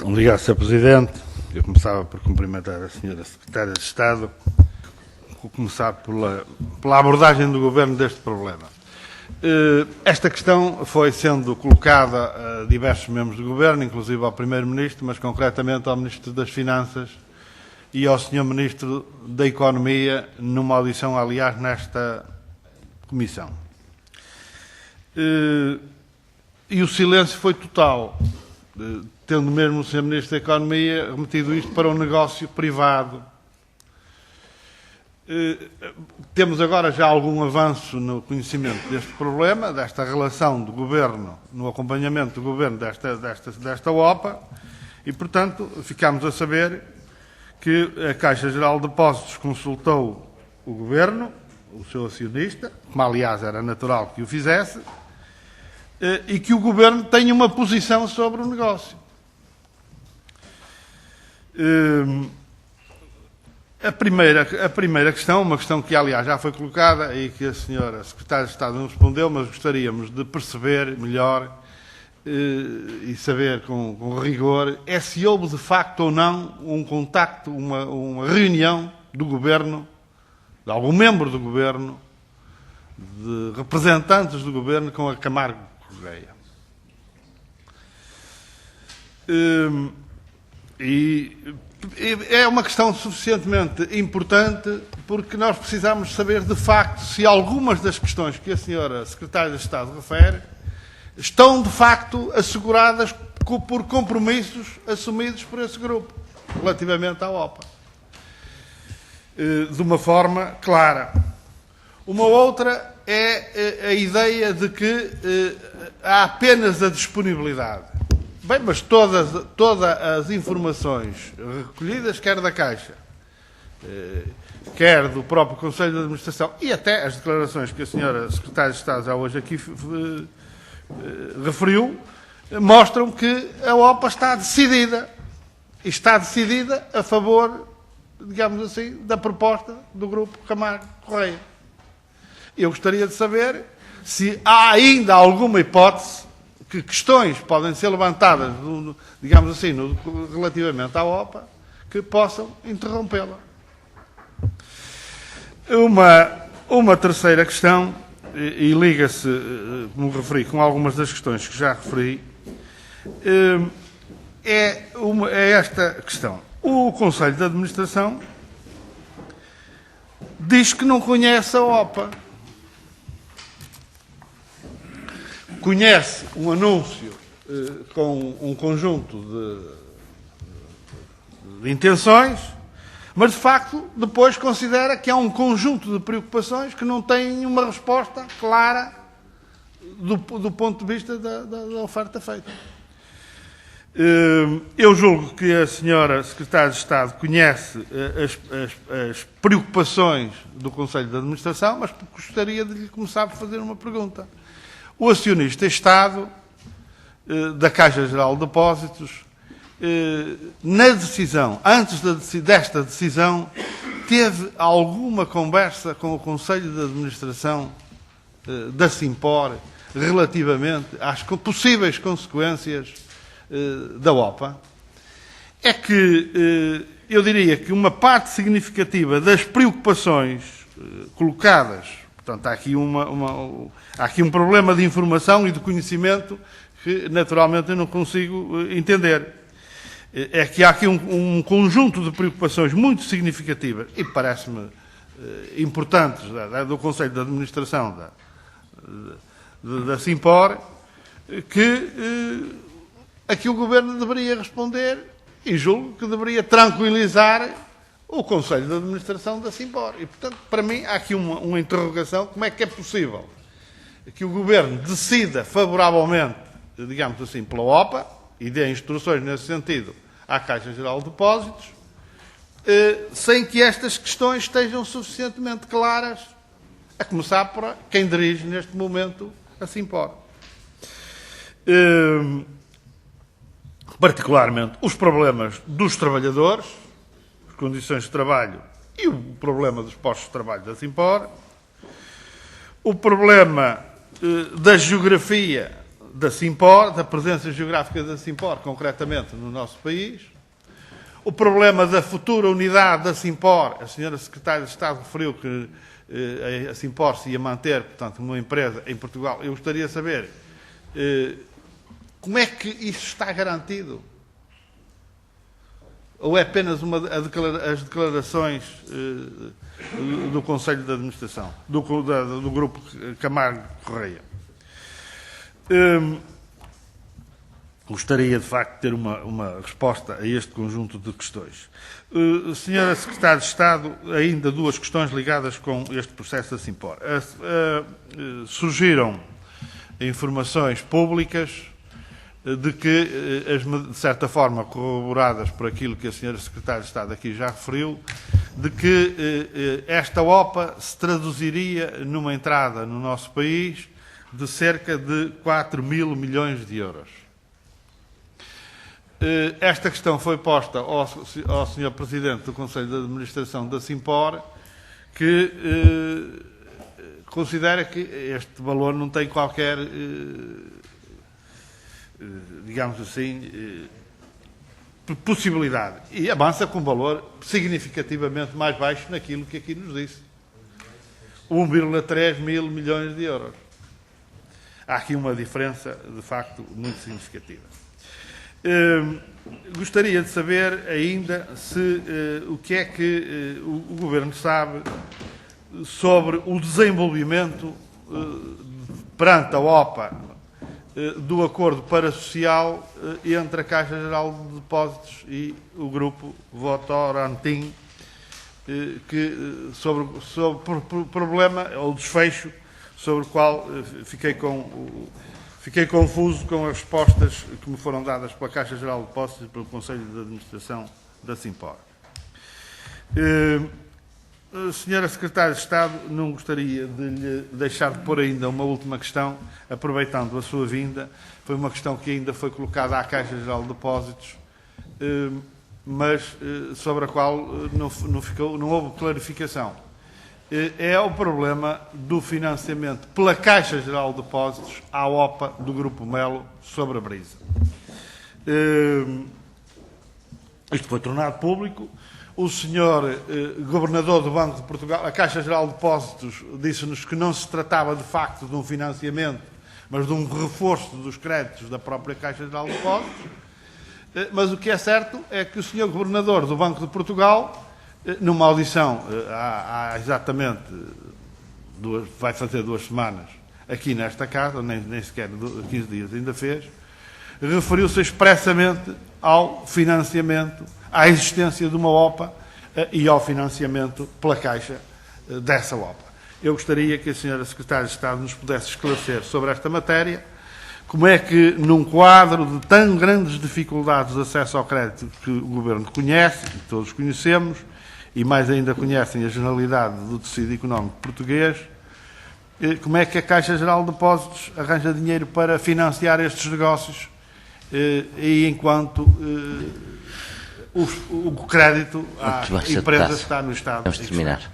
Obrigado, Sr. Presidente. Eu começava por cumprimentar a Sra. Secretária de Estado. Vou começar pela abordagem do Governo deste problema. Esta questão foi sendo colocada a diversos membros do Governo, inclusive ao Primeiro-Ministro, mas concretamente ao Ministro das Finanças e ao Sr. Ministro da Economia, numa audição, aliás, nesta Comissão. E o silêncio foi total, tendo mesmo o Sr. Ministro da Economia remetido isto para um negócio privado. Temos agora já algum avanço no conhecimento deste problema, desta relação do Governo, no acompanhamento do Governo desta OPA, e, portanto, ficámos a saber que a Caixa Geral de Depósitos consultou o Governo, o seu acionista, como aliás era natural que o fizesse, e que o Governo tem uma posição sobre o negócio. A primeira questão, uma questão que aliás já foi colocada e que a Sra. Secretária de Estado não respondeu, mas gostaríamos de perceber melhor e saber com rigor, é se houve de facto ou não um contacto, uma reunião do Governo, de algum membro do Governo, de representantes do Governo com a Camargo Correia. E é uma questão suficientemente importante porque nós precisamos saber de facto se algumas das questões que a Sra. Secretária de Estado refere estão de facto asseguradas por compromissos assumidos por esse grupo relativamente à OPA. De uma forma clara. Uma outra é a ideia de que há apenas a disponibilidade. Bem, mas todas as informações recolhidas, quer da Caixa, quer do próprio Conselho de Administração, e até as declarações que a Sra. Secretária de Estado já hoje aqui referiu, mostram que a OPA está decidida. E está decidida a favor, digamos assim, da proposta do Grupo Camargo Correia. Eu gostaria de saber se há ainda alguma hipótese que questões podem ser levantadas, digamos assim, relativamente à OPA, que possam interrompê-la. Uma terceira questão, e liga-se, como referi, com algumas das questões que já referi, é esta questão. O Conselho de Administração diz que não conhece a OPA. Conhece um anúncio com um conjunto de intenções, mas, de facto, depois considera que há um conjunto de preocupações que não têm uma resposta clara do ponto de vista da oferta feita. Eu julgo que a Sra. Secretária de Estado conhece as preocupações do Conselho de Administração, mas gostaria de lhe começar por fazer uma pergunta. O acionista Estado da Caixa Geral de Depósitos, na decisão, antes desta decisão, teve alguma conversa com o Conselho de Administração da Simpor relativamente às possíveis consequências da OPA? É que eu diria que uma parte significativa das preocupações colocadas, portanto, há aqui um problema de informação e de conhecimento que, naturalmente, eu não consigo entender. É que há aqui um conjunto de preocupações muito significativas e parece-me importantes do Conselho de Administração da Simpor, que aqui o Governo deveria responder e julgo que deveria tranquilizar o Conselho de Administração da Simpor. E, portanto, para mim, há aqui uma interrogação: como é que é possível que o Governo decida favoravelmente, digamos assim, pela OPA e dê instruções nesse sentido à Caixa Geral de Depósitos, sem que estas questões estejam suficientemente claras, a começar por quem dirige neste momento a Simpor. Particularmente os problemas dos trabalhadores, as condições de trabalho e o problema dos postos de trabalho da Simpor, o problema da geografia da Simpor, da presença geográfica da Simpor, concretamente no nosso país. O problema da futura unidade da Simpor, a senhora Secretária de Estado referiu que a Simpor se ia manter, portanto, uma empresa em Portugal. Eu gostaria de saber como é que isso está garantido? Ou é apenas as declarações do Conselho de Administração, do Grupo Camargo Correia? Gostaria, de facto, de ter uma resposta a este conjunto de questões. Senhora Secretária de Estado, ainda duas questões ligadas com este processo da Simpor. Surgiram informações públicas de que, de certa forma, corroboradas por aquilo que a senhora Secretária de Estado aqui já referiu, de que esta OPA se traduziria numa entrada no nosso país de cerca de 4 mil milhões de euros. Esta questão foi posta ao Sr. Presidente do Conselho de Administração da Simpor, que considera que este valor não tem qualquer, digamos assim, possibilidade. E avança com um valor significativamente mais baixo naquilo que aqui nos disse. 1,3 mil milhões de euros. Há aqui uma diferença, de facto, muito significativa. Gostaria de saber ainda se o que é que o Governo sabe sobre o desenvolvimento perante a OPA do acordo parasocial entre a Caixa Geral de Depósitos e o Grupo Votorantim, sobre o problema ou desfecho sobre o qual fiquei confuso com as respostas que me foram dadas pela Caixa Geral de Depósitos e pelo Conselho de Administração da Simpor. Senhora Secretária de Estado, não gostaria de lhe deixar de pôr ainda uma última questão, aproveitando a sua vinda. Foi uma questão que ainda foi colocada à Caixa Geral de Depósitos, mas sobre a qual não houve clarificação. É o problema do financiamento pela Caixa Geral de Depósitos à OPA do Grupo Melo sobre a Brisa. Isto foi tornado público. O senhor Governador do Banco de Portugal, a Caixa Geral de Depósitos, disse-nos que não se tratava de facto de um financiamento, mas de um reforço dos créditos da própria Caixa Geral de Depósitos. Mas o que é certo é que o senhor Governador do Banco de Portugal, numa audição há exatamente vai fazer 2 semanas aqui nesta casa, nem sequer 15 dias ainda fez, referiu-se expressamente ao financiamento, à existência de uma OPA e ao financiamento pela Caixa dessa OPA. Eu gostaria que a senhora Secretária de Estado nos pudesse esclarecer sobre esta matéria, como é que, num quadro de tão grandes dificuldades de acesso ao crédito que o Governo conhece, que todos conhecemos, e mais ainda conhecem a generalidade do tecido económico português, como é que a Caixa Geral de Depósitos arranja dinheiro para financiar estes negócios e enquanto o crédito à empresa está no estado. Vamos terminar.